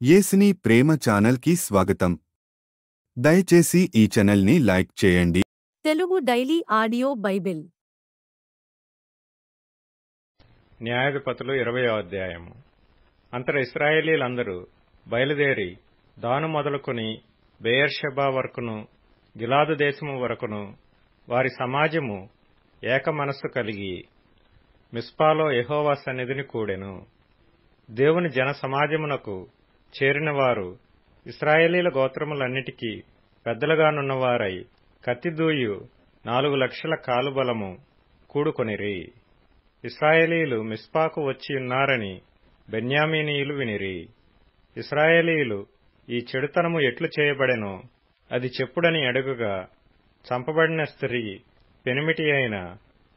యేసుని ప్రేమ ఛానల్కి స్వాగతం. దయచేసి ఈ ఛానల్ని లైక్ చేయండి. తెలుగు డైలీ ఆడియో బైబిల్ న్యాయాధిపతులు 20వ అధ్యాయము. అంతట ఇశ్రాయేలీలందరూ బయలుదేరి దాను మొదలుకొని బెయేర్షెబా వరకును గిలాదు దేశము వరకును వారి సమాజము ఏక మనస్సు కలిగి మిస్పాలో యెహోవా సన్నిధిని కూడెను. దేవుని జన సమాజమునకు చేరిన వారు ఇశ్రాయేలీల గోత్రములన్నిటికీ పెద్దలుగానున్నవారై కత్తిదూయు 4,00,000 కాలుబలము కూడుకొనిరి. ఇశ్రాయేలీలు మిస్పాకు వచ్చియున్నారని బెన్యామీనీయులు వినిరి. ఇశ్రాయేలీలు ఈ చెడుతనము ఎట్లు చేయబడెనో అది చెప్పుడని అడుగగా, చంపబడిన స్త్రీ పెనిమిటి అయిన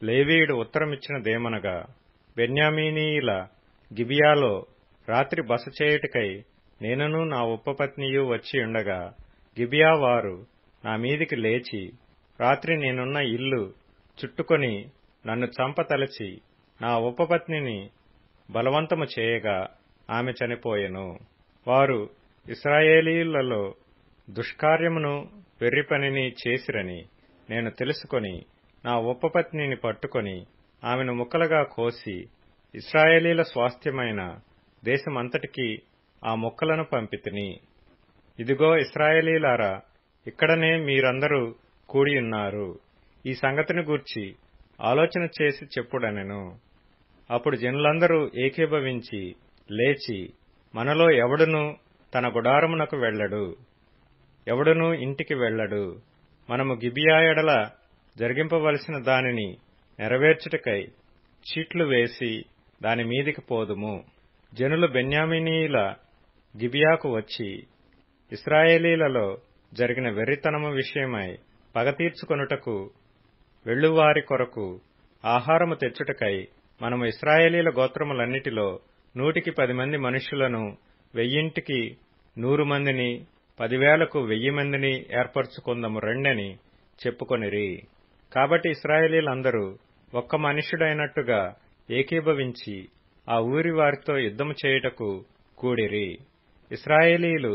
లేవీయుడు ఉత్తరమిచ్చినదేమనగా, బెన్యామీనీయుల గిబియాలో రాత్రి బస చేయుటకై నేనును నా ఉపపత్నియు వచ్చి ఉండగా, గిబియా వారు నా మీదికి లేచి రాత్రి నేనున్న ఇల్లు చుట్టుకొని నన్ను చంపతలచి నా ఉపపత్నిని బలవంతము చేయగా ఆమె చనిపోయెను. వారు ఇశ్రాయేలీయులలో దుష్కార్యమును వెర్రిపనిని చేసిరని నేను తెలుసుకొని నా ఉపపత్నిని పట్టుకొని ఆమెను ముక్కలుగా కోసి ఇశ్రాయేలీల స్వాస్థ్యమైన దేశమంతటికీ ఆ ముక్కలను పంపితిని. ఇదిగో ఇశ్రాయేలీలారా, ఇక్కడనే మీరందరూ కూడియున్నారు. ఈ సంగతిని గూర్చి ఆలోచన చేసి చెప్పుడనెను. అప్పుడు జనులందరూ ఏకీభవించి లేచి, మనలో ఎవడునూ తన గుడారమునకు వెళ్ళడు, ఎవడునూ ఇంటికి వెళ్ళడు. మనము గిబియా ఎడల జరిగింపవలసిన దానిని నెరవేర్చుటకై చీట్లు వేసి దాని మీదికి పోదుము. జనులు బెన్యామీనీయుల గిబియాకు వచ్చి ఇశ్రాయేలీలలో జరిగిన వెర్రితనము విషయమై పగ తీర్చుకొనుటకు వెళ్ళువారి కొరకు ఆహారము తెచ్చుటకై మనము ఇశ్రాయేలీల గోత్రములన్నిటిలో 110 మంది మనుష్యులను, 1000కి 100 మందిని, 10,000కు 1000 మందిని ఏర్పరచుకొందము రండని చెప్పుకొనిరి. కాబట్టి ఇశ్రాయేలీలందరూ ఒక్క మనుష్యుడైనట్టుగా ఏకీభవించి ఆ ఊరి వారితో యుద్ధము చేయుటకు కూడిరి. ఇశ్రాయేలీలు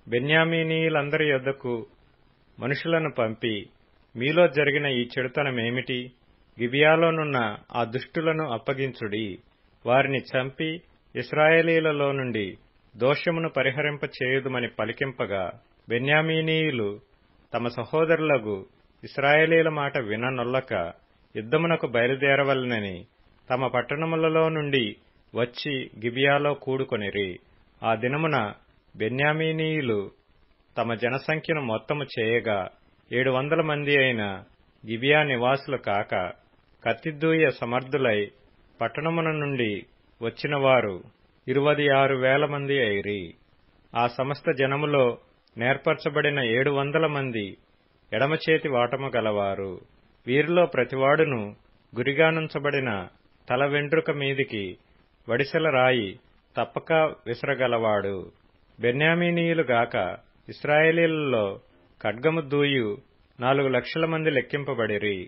బెన్యామీనీయులందరి యొద్దకు మనుషులను పంపి, మీలో జరిగిన ఈ చెడుతనమేమిటి? గిబియాలోనున్న ఆ దుష్టులను అప్పగించుడి, వారిని చంపి ఇశ్రాయేలీలలో నుండి దోషమును పరిహరింప చేయుదుమని పలికింపగా, బెన్యామీనీయులు తమ సహోదరులగు ఇశ్రాయేలీల మాట విననొల్లక యుద్ధమునకు బయలుదేరవలెనని తమ పట్టణములలో నుండి వచ్చి గిబియాలో కూడుకొనిరి. ఆ దినమున బెన్యామీనీయులు తమ జనసంఖ్యను మొత్తము చేయగా 700 మంది అయిన గిబియా నివాసులు కాక, కత్తిదూయ సమర్థులై పట్టణమున నుండి వచ్చిన వారు 26,000 మంది అయిరి. ఆ సమస్త జనములో నేర్పరచబడిన 700 మంది ఎడమచేతి వాటము గలవారు. వీరిలో ప్రతివాడును గురిగానుంచబడిన తల వెంట్రుక మీదికి వడిసెల రాయి తప్పక విసరగలవాడు. బెన్యామీనీయులు గాక ఇశ్రాయేలీలలో ఖడ్గము దూయు 4,00,000 మంది లెక్కింపబడిరి.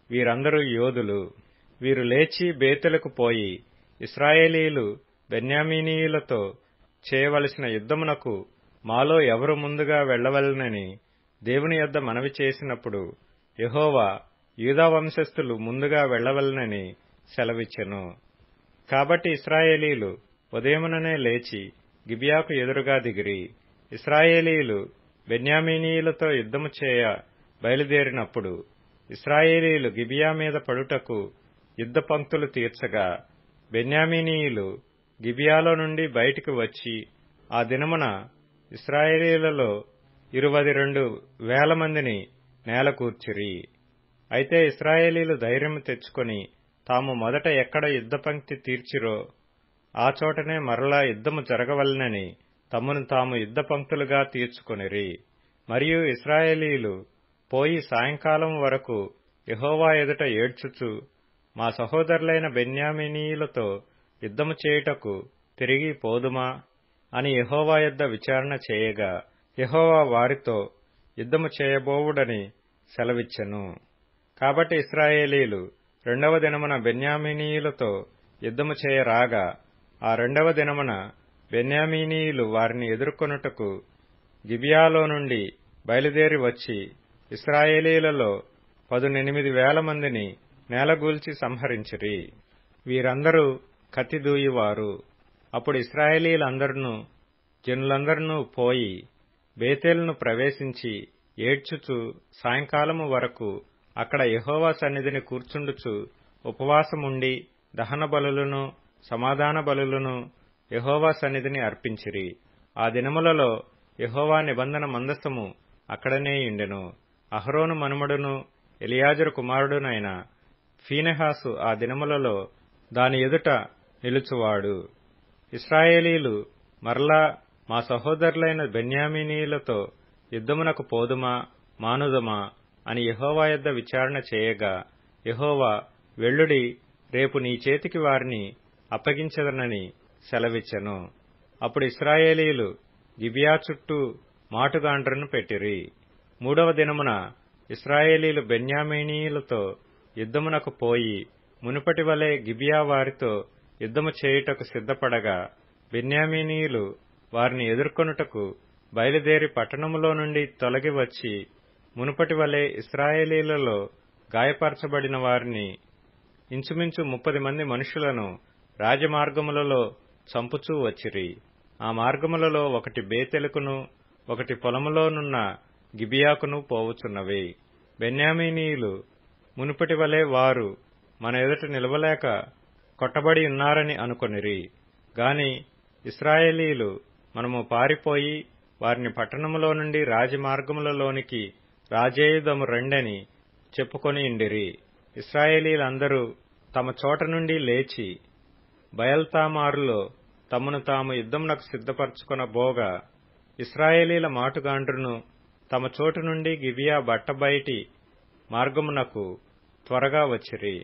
వీరందరూ యోధులు. వీరు లేచి బేతెలకు పోయి ఇశ్రాయేలీలు బెన్యామీనీయులతో చేయవలసిన యుద్ధమునకు మాలో ఎవరు ముందుగా వెళ్లవలెనని దేవుని యొద్ద మనవి చేసినప్పుడు, యెహోవా యూదా వంశస్థులు ముందుగా వెళ్లవలెనని సెలవిచ్చెను. కాబట్టి ఇశ్రాయేలీలు ఉదయముననే లేచి గిబియాకు ఎదురుగా దిగిరి. ఇశ్రాయేలీలు బెన్యామీనీయులతో యుద్ధము చేయ బయలుదేరినప్పుడు ఇశ్రాయేలీలు గిబియా మీద పడుటకు యుద్ధ పంక్తులు తీర్చగా, బెన్యామీనీయులు గిబియాలో నుండి బయటికి వచ్చి ఆ దినమున ఇశ్రాయేలీలలో 22,000 మందిని నేలకూర్చిరి. అయితే ఇశ్రాయేలీలు ధైర్యము తెచ్చుకొని తాము మొదట ఎక్కడ యుద్ధ పంక్తి తీర్చిరో ఆ చోటనే మరలా యుద్ధము జరగవలెనని తమను తాము యుద్ధ పంక్తులుగా తీర్చుకొనిరి. మరియు ఇశ్రాయేలీలు పోయి సాయంకాలం వరకు యెహోవా ఎదుట ఏడ్చుచు, మా సహోదరులైన బెన్యామీనీయులతో యుద్ధము చేయుటకు తిరిగి పోదుమా అని యెహోవా యొద్ద విచారణ చేయగా, యెహోవా వారితో యుద్ధము చేయబోవుడని సెలవిచ్చెను. కాబట్టి ఇశ్రాయేలీలు 2వ దినమున బెన్యామీనీయులతో యుద్ధము చేయరాగా, ఆ 2వ దినమున బెన్యామీనీయులు వారిని ఎదుర్కొనుటకు గిబియాలో నుండి బయలుదేరి వచ్చి ఇశ్రాయేలీలలో 18,000 మందిని నేలగూల్చి సంహరించిరి. వీరందరూ కత్తి దూయువారు. అప్పుడు ఇశ్రాయేలీలందరును జనులందరునూ పోయి బేతేలును ప్రవేశించి ఏడ్చుచు సాయంకాలము వరకు అక్కడ యెహోవా సన్నిధిని కూర్చుండుచు ఉపవాసముండి దహన బలులను సమాధాన బలులను యెహోవా సన్నిధిని అర్పించిరి. ఆ దినములలో యెహోవా నిబంధన మందసము అక్కడనే యుండెను. అహరోను మనుమడును ఎలియాజరు కుమారుడునైన ఫీనెహాసు ఆ దినములలో దాని ఎదుట నిలుచువాడు. ఇశ్రాయేలీలు మరలా మా సహోదరులైన బెన్యామీనీయులతో యుద్ధమునకు పోదుమా మానుదమా అని యెహోవా యొద్ద విచారణ చేయగా, యెహోవా, వెళ్ళుడి, రేపు నీ చేతికి వారిని అప్పగించెదనని సెలవిచ్చెను. అప్పుడు ఇశ్రాయేలీలు గిబియా చుట్టూ మాటుగాండ్రను పెట్టిరి. 3వ దినమున ఇశ్రాయేలీలు బెన్యామీనీయులతో యుద్ధమునకు పోయి మునుపటి వలె గిబియా వారితో యుద్ధము చేయుటకు సిద్ధపడగా, బెన్యామీనీయులు వారిని ఎదుర్కొనుటకు బయలుదేరి పట్టణములో నుండి తొలగి వచ్చి మునుపటి వలె ఇశ్రాయేలీలలో గాయపరచబడిన వారిని ఇంచుమించు 30 మంది మనుషులను రాజమార్గములలో చంపుచూ వచ్చిరి. ఆ మార్గములలో ఒకటి బేతెలుకును ఒకటి పొలములోనున్న గిబియాకును పోవుచున్నవి. బెన్యామీనీయులు మునుపటి వలె వారు మన ఎదుట నిలవలేక కొట్టబడి ఉన్నారని అనుకొనిరి. గాని ఇశ్రాయేలీలు మనము పారిపోయి వారిని పట్టణములో నుండి రాజమార్గములలోనికి రాజేయుదము రండని చెప్పుకొని ఇండిరి. ఇశ్రాయేలీలందరూ తమ చోట నుండి లేచి బయల్తామారులో తమను తాము యుద్ధమునకు సిద్ధపరచుకొనబోగా, ఇశ్రాయేలీల మాటుగాండ్రును తమ చోటు నుండి గిబియా బట్టబయటి మార్గమునకు త్వరగా వచ్చిరి.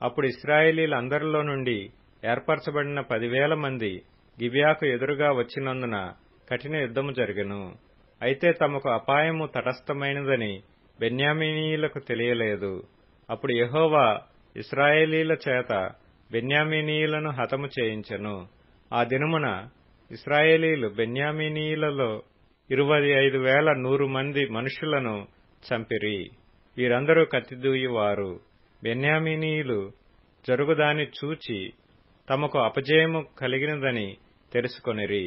అప్పుడు ఇశ్రాయేలీలందరిలో నుండి ఏర్పరచబడిన 10,000 మంది గిబియాకు ఎదురుగా వచ్చినందున కఠిన యుద్ధము జరిగెను. అయితే తమకు అపాయము తటస్థమైనదని బెన్యామీనీయులకు తెలియలేదు. అప్పుడు యెహోవా ఇశ్రాయేలీల చేత బెన్యామీనీయులను హతము చేయించెను. ఆ దినమున ఇశ్రాయేలీలు బెన్యామీనీయులలో 25,100 మంది మనుషులను చంపిరి. వీరందరూ కత్తిదూయువారు. బెన్యామీనీయులు జరుగుదాని చూచి తమకు అపజయము కలిగినదని తెలుసుకొనిరి.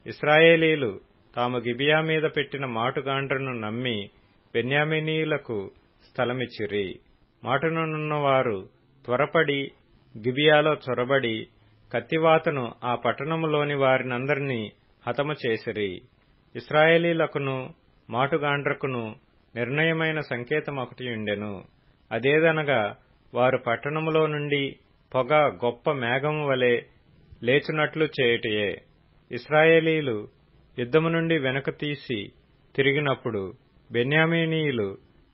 ఇశ్రాయేలీలు తాము గిబియా మీద పెట్టిన మాటుగాండ్రను నమ్మి బెన్యామీనీయులకు స్థలమిచ్చిరి. మాటునున్నవారు త్వరపడి గిబియాలో చొరబడి కత్తివాతను ఆ పట్టణములోని వారినందరినీ హతము చేసిరి. ఇశ్రాయేలీలకును మాటుగాండ్రకును నిర్ణయమైన సంకేతమొకటి ఉండెను. అదేదనగా, వారు పట్టణములో నుండి పొగ గొప్ప మేఘము వలె లేచునట్లు చేయుటయే. ఇశ్రాయేలీలు యుద్ధము నుండి వెనుక తీసి తిరిగినప్పుడు బెన్యామీనీయులు,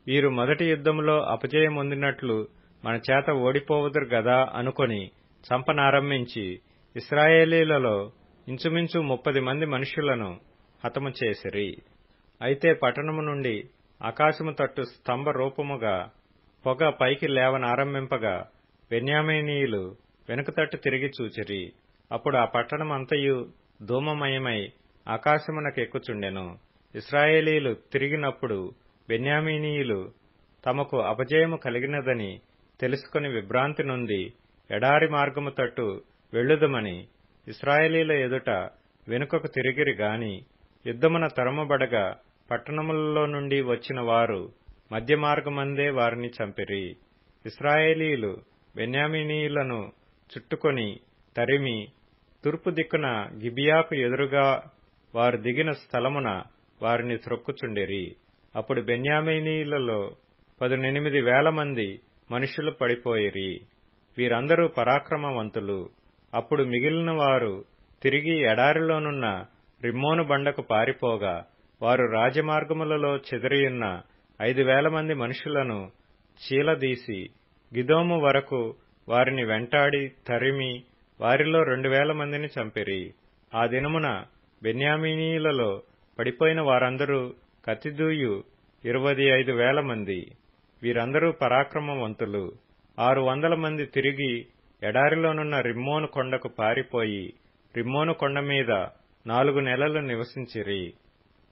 వీరు మొదటి యుద్ధములో అపజయమొందినట్లు మన చేత ఓడిపోవుదురు గదా అనుకొని చంపనారంభించి ఇశ్రాయేలీలలో ఇంచుమించు 30 మంది మనుషులను హతము చేసిరి. అయితే పట్టణము నుండి ఆకాశము తట్టు స్తంభ రూపముగా పొగ పైకి లేవనారంభింపగా బెన్యామీనీయులు వెనుక తట్టు తిరిగి చూచిరి. అప్పుడు ఆ పట్టణమంతయు ధూమమయమై ఆకాశమునకెక్కుచుండెను. ఇశ్రాయేలీలు తిరిగినప్పుడు బెన్యామీనీయులు తమకు అపజయము కలిగినదని తెలుసుకుని విభ్రాంతి నొంది ఎడారి మార్గము తట్టు వెళ్ళుదమని ఇశ్రాయేలీల ఎదుట వెనుకకు తిరిగిరి గాని, యుద్ధమున తరమబడగా పట్టణములలో నుండి వచ్చిన వారు మధ్య మార్గమందే వారిని చంపిరి. ఇశ్రాయేలీలు బెన్యామీనీయులను చుట్టుకొని తరిమి తూర్పు దిక్కున గిబియాకు ఎదురుగా వారు దిగిన స్థలమున వారిని త్రొక్కుచుండిరి. అప్పుడు బెన్యామీనీయులలో 18,000 మంది మనుషులు పడిపోయిరి. వీరందరూ పరాక్రమవంతులు. అప్పుడు మిగిలిన వారు తిరిగి ఎడారిలోనున్న రిమ్మోను బండకు పారిపోగా, వారు రాజమార్గములలో చెదిరియున్న 5,000 మంది మనుషులను చీలదీసి గిదోము వరకు వారిని వెంటాడి తరిమి వారిలో 2,000 మందిని చంపిరి. ఆ దినమున బెన్యామీనీయులలో పడిపోయిన వారందరూ కత్తిదూయు 25,000 మంది. వీరందరూ పరాక్రమవంతులు. 600 మంది తిరిగి ఎడారిలోనున్న రిమ్మోను కొండకు పారిపోయి రిమ్మోను కొండ మీద 4 నెలలు నివసించిరి.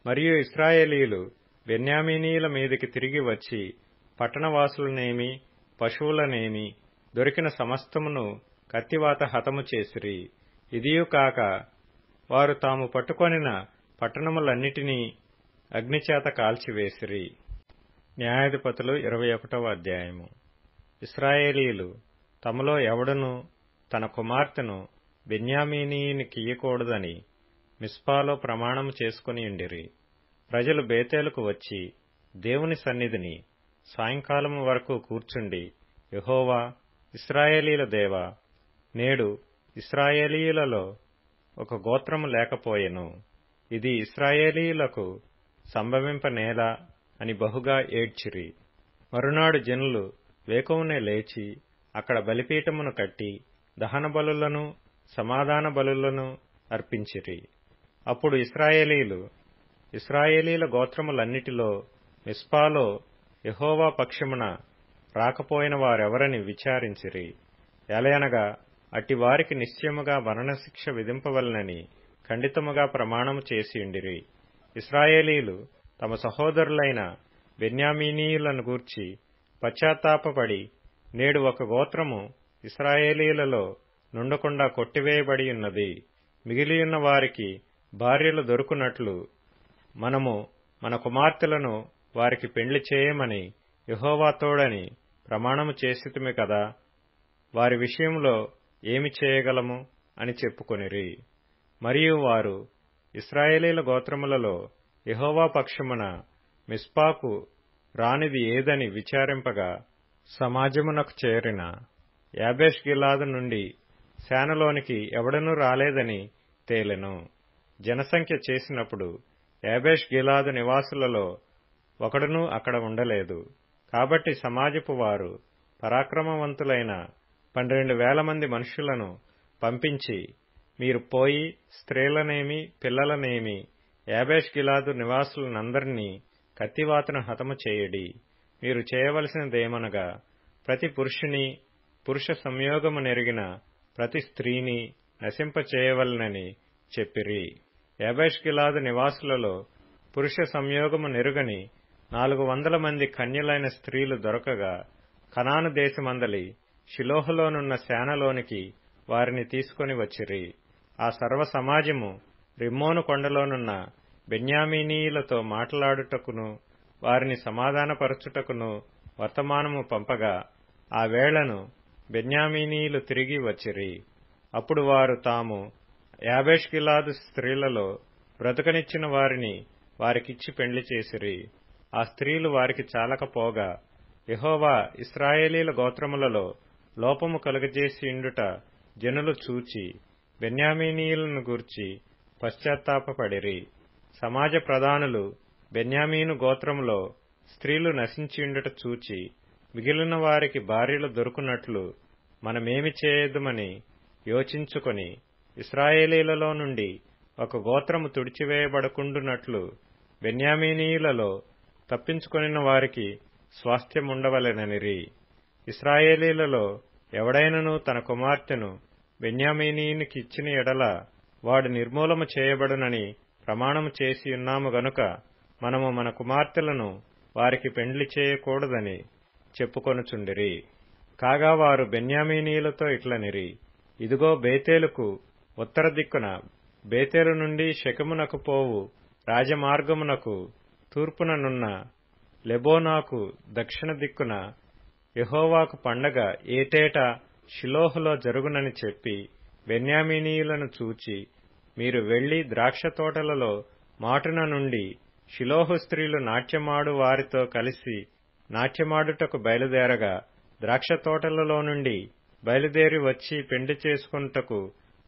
మరియు ఇశ్రాయేలీయులు బెన్యామీనీయుల మీదికి తిరిగి వచ్చి పట్టణవాసులనేమి పశువులనేమి దొరికిన సమస్తమును కత్తివాత హతము చేసిరి. ఇదియు కాక వారు తాము పట్టుకొనిన పట్టణములన్నిటినీ అగ్నిచేత కాల్చివేసిరి. న్యాయాధిపతులు 21వ అధ్యాయము. ఇశ్రాయేలీయులు తమలో ఎవడనూ తన కుమార్తెను బెన్యామీనీయునికియ్యకూడదని మిస్పాలో ప్రమాణము చేసుకునియుండిరి. ప్రజలు బేతేలుకు వచ్చి దేవుని సన్నిధిని సాయంకాలము వరకు కూర్చుండి, యెహోవా, ఇశ్రాయేలీయుల దేవా, నేడు ఇశ్రాయేలీయులలో ఒక గోత్రము లేకపోయెను. ఇది ఇశ్రాయేలీయులకు సంభవింపనేలా అని బహుగా ఏడ్చిరి. మరునాడు జనులు వేకువనే లేచి అక్కడ బలిపీఠమును కట్టి దహన బలులను సమాధాన బలులను అర్పించిరి. అప్పుడు ఇశ్రాయేలీయుల గోత్రములన్నిటిలో మిస్పాలో యెహోవా పక్షమున రాకపోయిన వారెవరని విచారించిరి. ఎలయనగా అట్టి వారికి నిశ్చయముగా మరణశిక్ష విధింపవలనని ఖండితముగా ప్రమాణము చేసియుండిరి. ఇశ్రాయేలీయులు తమ సహోదరులైన బెన్యామీనీయులను గూర్చి పశ్చాత్తాపపడి, నేడు ఒక గోత్రము ఇశ్రాయేలీయులలో నుండకుండా కొట్టివేయబడి ఉన్నది. మిగిలియున్న వారికి భార్యలు దొరుకునట్లు మనము మన కుమార్తెలను వారికి పెండ్లి చేయమని యెహోవా తోడని ప్రమాణము చేసితిమి కదా, వారి విషయంలో ఏమి చేయగలము అని చెప్పుకొనిరి. మరియు వారు ఇశ్రాయేలీయుల గోత్రములలో యెహోవా పక్షమున మిస్పాకు రానిది ఏదని విచారింపగా, సమాజమునకు చేరిన యాబేష్గిలాదు నుండి సేనలోనికి ఎవడనూ రాలేదని తేలెను. జనసంఖ్య చేసినప్పుడు యాబేష్గిలాదు నివాసులలో ఒకడునూ అక్కడ ఉండలేదు. కాబట్టి సమాజపు వారు పరాక్రమవంతులైన 12,000 మంది మనుష్యులను పంపించి, మీరు పోయి స్త్రీలనేమి పిల్లలనేమి యాబేష్గిలాదు నివాసులనందరినీ కత్తివాతను హతము చేయడి. మీరు చేయవలసినదేమనగా ప్రతి పురుషుని పురుష సంయోగము నెరిగిన ప్రతి స్త్రీని నశింపచేయవలనని చెప్పిరి. యాబేష్గిలాదు నివాసులలో పురుష సంయోగము నెరుగని 400 మంది కన్యలైన స్త్రీలు దొరకగా, కనాను దేశమందలి షిలోహులోనున్న సేనలోనికి వారిని తీసుకొని వచ్చిరి. ఆ సర్వ సమాజము రిమ్మోను కొండలోనున్న బెన్యామీనీయులతో మాట్లాడుటకును వారిని సమాధానపరచుటకును వర్తమానము పంపగా, ఆ వేళను బెన్యామీనీయులు తిరిగి వచ్చిరి. అప్పుడు వారు తాము యాబేష్గిలాదు స్త్రీలలో బ్రతకనిచ్చిన వారిని వారికిచ్చి పెండ్లి చేసిరి. ఆ స్త్రీలు వారికి చాలకపోగా, యెహోవా ఇశ్రాయేలీయుల గోత్రములలో లోపము కలుగజేసియుండుట జనులు చూచి బెన్యామీనీయులను గూర్చి పశ్చాత్తాపపడిరి. సమాజ ప్రధానులు బెన్యామీను గోత్రములో స్త్రీలు నశించియుండుట చూచి, మిగిలిన వారికి భార్యలు దొరుకునట్లు మనమేమి చేయుదుమని యోచించుకొని, ఇశ్రాయేలీయులలో నుండి ఒక గోత్రము తుడిచివేయబడకుండునట్లు బెన్యామీనీయులలో తప్పించుకొనిన వారికి స్వాస్థ్యముండవలెననిరి. ఇశ్రాయేలీయులలో ఎవడైనను తన కుమార్తెను బెన్యామీనీయునికి ఇచ్చిన ఎడల వాడు నిర్మూలము చేయబడునని ప్రమాణము చేసియున్నాము గనుక మనము మన కుమార్తెలను వారికి పెండ్లి చేయకూడదని చెప్పుకొనుచుండిరి. కాగా వారు బెన్యామీనీయులతో ఇట్లనిరి, ఇదిగో బేతేలుకు ఉత్తర దిక్కున బేతేలు నుండి షెకెమునకు పోవు రాజమార్గమునకు తూర్పుననున్న లెబోనాకు దక్షిణ దిక్కున యెహోవాకు పండగ ఏటేటా షిలోహులో జరుగునని చెప్పి బెన్యామీనీయులను చూచి, మీరు వెళ్లి ద్రాక్ష తోటలలో మాటున నుండి షిలోహు స్త్రీలు నాట్యమాడు వారితో కలిసి నాట్యమాడుటకు బయలుదేరగా, ద్రాక్ష తోటలలో నుండి బయలుదేరి వచ్చి పెండ్లి చేసుకొనుటకు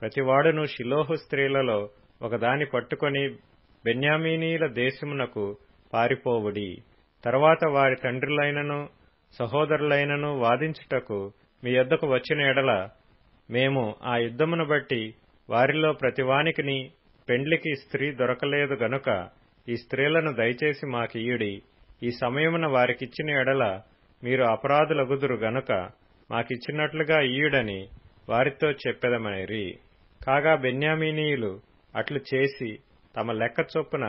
ప్రతివాడును షిలోహు స్త్రీలలో ఒకదాని పట్టుకొని బెన్యామీనీయుల దేశమునకు పారిపోవుడి. తరువాత వారి తండ్రులైనను సహోదరులైనను వాదించుటకు మీ యొద్దకు వచ్చిన ఎడల, మేము ఆ యుద్ధమును బట్టి వారిలో ప్రతివానికిని పెండ్లికి స్త్రీ దొరకలేదు గనుక ఈ స్త్రీలను దయచేసి మాకియ్యుడి. ఈ సమయమున వారికిచ్చిన ఎడల మీరు అపరాధులగుదురు గనుక మాకిచ్చినట్లుగా ఇయ్యుడని వారితో చెప్పెదమనిరి. కాగా బెన్యామీనీయులు అట్లు చేసి తమ లెక్క చొప్పున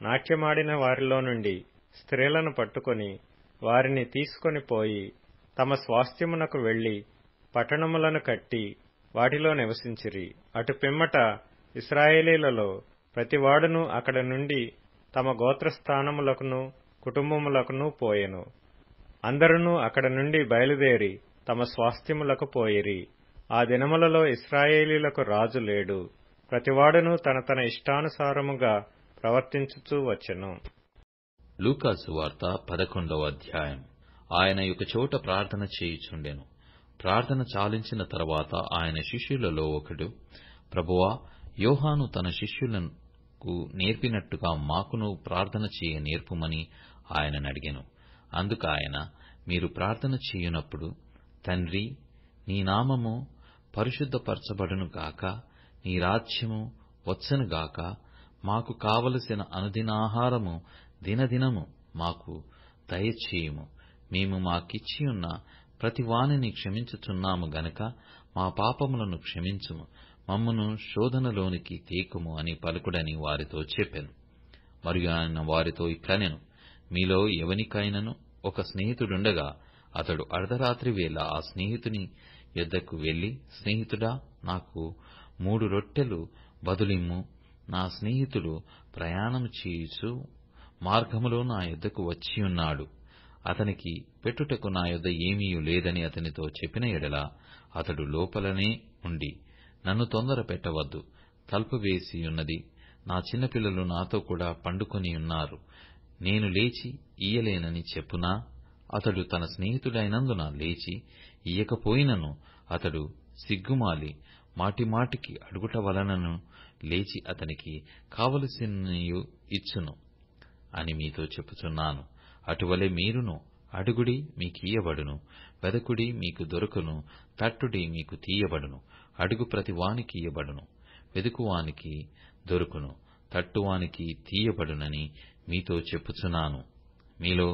నాట్యమాడిన వారిలో నుండి స్త్రీలను పట్టుకొని వారిని తీసుకొని పోయి తమ స్వాస్థ్యమునకు వెళ్లి పట్టణములను కట్టి వాటిలో నివసించిరి. అటు పిమ్మట ఇశ్రాయేలీలలో ప్రతివాడును అక్కడ నుండి తమ గోత్రస్థానములకును కుటుంబములకును పోయెను. అందరునూ అక్కడ నుండి బయలుదేరి తమ స్వాస్థ్యములకు పోయిరి. ఆ దినములలో ఇశ్రాయేలీలకు రాజు లేడు. ప్రతివాడును తన తన ఇష్టానుసారముగా ప్రవర్తించుచూ వచ్చెను. లూకాసు వార్త 11వ అధ్యాయం. ఆయన ఒక చోట ప్రార్థన చేయుచుండెను. ప్రార్థన చాలించిన తరువాత ఆయన శిష్యులలో ఒకడు, ప్రభువా, యోహాను తన శిష్యులకు నేర్పినట్టుగా మాకును ప్రార్థన చేయ నేర్పుమని ఆయనను అడిగెను. అందుకు ఆయన, మీరు ప్రార్థన చేయునప్పుడు, తండ్రి, నీ నామము పరిశుద్ధపరచబడునుగాక, నీ రాజ్యము వచ్చునుగాక, మాకు కావలసిన అనుదినాహారము దినదినము మాకు దయచేయుము. మేము మాకిచ్చియున్న ప్రతివానిని క్షమించుచున్నాము గనక మా పాపములను క్షమించుము, మమ్మును శోధనలోనికి తేకుము అని పలుకుడని వారితో చెప్పెను. మరియు ఆయన వారితో ఇట్లనెను, మీలో ఎవనికైనను ఒక స్నేహితుడుండగా అతడు అర్ధరాత్రి వేళ ఆ స్నేహితుని యొద్దకు వెళ్లి, స్నేహితుడా, నాకు 3 రొట్టెలు బదులిమ్ము, నా స్నేహితుడు ప్రయాణము చేయుచు మార్గములో నా యొద్దకు వచ్చియున్నాడు, అతనికి పెట్టుటకు నా యొద్ద ఏమీయూ లేదని అతనితో చెప్పిన ఎడల, అతడు లోపలనే ఉండి, నన్ను తొందర పెట్టవద్దు, తలుపు వేసియున్నది, నా చిన్నపిల్లలు నాతో కూడా పండుకొనియున్నారు, నేను లేచి ఇయ్యలేనని చెప్పునా? అతడు తన స్నేహితుడైనందున లేచి ఇయ్యకపోయినను అతడు సిగ్గుమాలి మాటిమాటికి అడుగుట వలనను లేచి అతనికి కావలసినయు ఇచ్చును అని మీతో చెప్పుచున్నాను. అటువలే మీరును అడుగుడి, మీకియ్యబడును, వెదకుడి, మీకు దొరకును, తట్టుడి, మీకు తీయబడును. అడుగు ప్రతివానికి ఇయ్యబడును, వెదుకువానికి దొరుకును, తట్టువానికి తీయబడునని మీతో చెప్పుచున్నాను. మీలో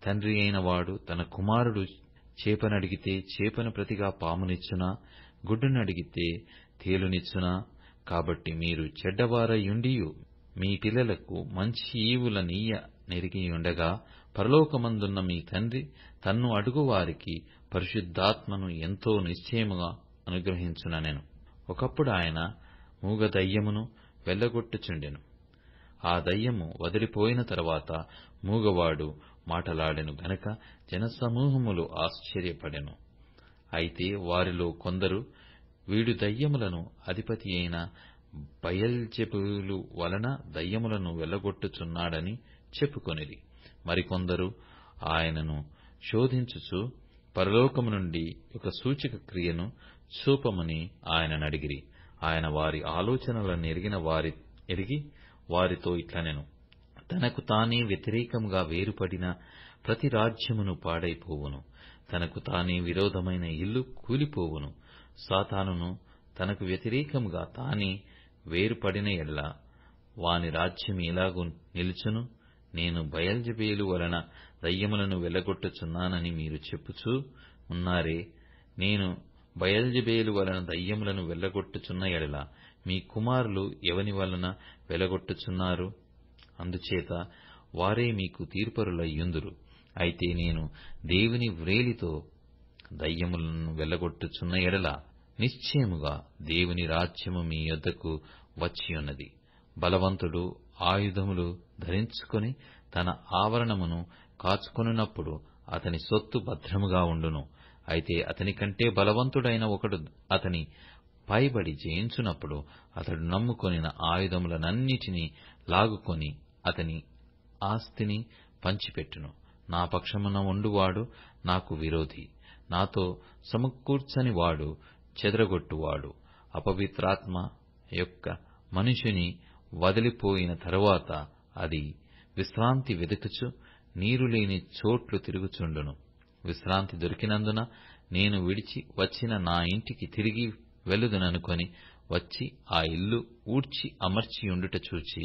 తండ్రి అయిన వాడు తన కుమారుడు చేపనడిగితే చేపను ప్రతిగా పామునిచ్చునా? గుడ్డునడిగితే తేలునిచ్చునా? కాబట్టి మీరు చెడ్డవారయుండియు మీ పిల్లలకు మంచి ఈవులనీయ నెరిగియుండగా, పరలోకమందున్న మీ తండ్రి తన్ను అడుగువారికి పరిశుద్ధాత్మను ఎంతో నిశ్చయముగా అనుగ్రహించుననెను. ఒకప్పుడు ఆయన మూగ దయ్యమును వెళ్ళగొట్టుచుండెను. ఆ దయ్యము వదిలిపోయిన తరువాత మూగవాడు మాటలాడెను గనక జనసమూహములు ఆశ్చర్యపడెను. అయితే వారిలో కొందరు, వీడు దయ్యములను అధిపతి అయిన బయల్జెబూలు వలన దయ్యములను వెళ్ళగొట్టుచున్నాడని చెప్పుకొనిరి. మరికొందరు ఆయనను శోధించుచు, పరలోకము నుండి ఒక సూచక క్రియను చూపమని ఆయననడిగిరి. ఆయన వారి ఆలోచనలను ఎరిగి వారితో ఇట్లనెను, తనకు తానే వ్యతిరేకముగా వేరుపడిన ప్రతి రాజ్యమును పాడైపోవును, తనకు తానే విరోధమైన ఇల్లు కూలిపోవును. సాతానును తనకు వ్యతిరేకముగా తానే వేరుపడిన ఎడల వాని రాజ్యం ఎలాగూ నిలుచును? నేను బయల్జెబూలు వలన దయ్యములను వెళ్ళగొట్టుచున్నానని మీరు చెప్పుచూ ఉన్నారే. నేను బయల్జెబూలు వలన దయ్యములను వెళ్ళగొట్టుచున్న ఎడల మీ కుమారులు ఎవని వలన వెళ్ళగొట్టుచున్నారు? అందుచేత వారే మీకు తీర్పరులయ్యుందురు. అయితే నేను దేవుని వ్రేలితో దయ్యములను వెళ్ళగొట్టుచున్న ఎడల నిశ్చయముగా దేవుని రాజ్యము మీ యొద్దకు వచ్చియున్నది. బలవంతుడు ఆయుధములు ధరించుకొని తన ఆవరణమును కాచుకొనున్నప్పుడు అతని సొత్తు భద్రముగా ఉండును. అయితే అతని కంటే బలవంతుడైన ఒకడు అతని పైబడి జయించునప్పుడు అతడు నమ్ముకొనిన ఆయుధములనన్నిటినీ లాగుకొని అతని ఆస్తిని పంచిపెట్టును. నా పక్షమున ఉండువాడు నాకు విరోధి, నాతో సమకూర్చని వాడు చెదరగొట్టువాడు. అపవిత్రాత్మ యొక్క మనిషిని వదిలిపోయిన తరువాత అది విశ్రాంతి వెదుకుచు నీరులేని చోట్లు తిరుగుచుండును. విశ్రాంతి దొరికినందున నేను విడిచి వచ్చిన నా ఇంటికి తిరిగి వెళ్ళుదుననుకొని వచ్చి ఆ ఇల్లు ఊడ్చి అమర్చియుండుట చూచి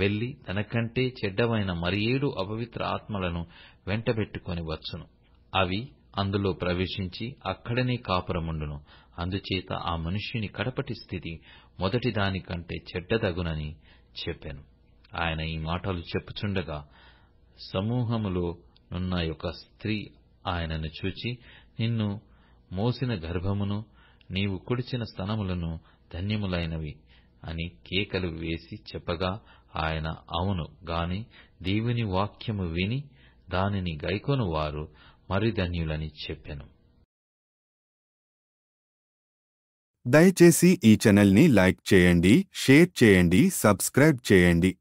వెళ్లి తనకంటే చెడ్డవైన మరి 7 అపవిత్ర ఆత్మలను వెంటబెట్టుకొని వచ్చును. అవి అందులో ప్రవేశించి అక్కడనే కాపురముండును. అందుచేత ఆ మనుష్యుని కడపటి స్థితి మొదటి దానికంటే చెడ్డదగునని చెప్పెను. ఆయన ఈ మాటలు చెప్పుచుండగా సమూహములో నున్న ఒక స్త్రీ ఆయనను చూచి, నిన్ను మోసిన గర్భమును నీవు కుడిచిన స్తనములను ధన్యములైనవి అని కేకలు వేసి చెప్పగా, ఆయన అవును గాని దేవుని వాక్యము విని దానిని గైకొనువారు మరి ధన్యులని చెప్పెను. దయచేసి ఈ ఛానల్ని లైక్ చేయండి, షేర్ చేయండి, సబ్స్క్రైబ్ చేయండి.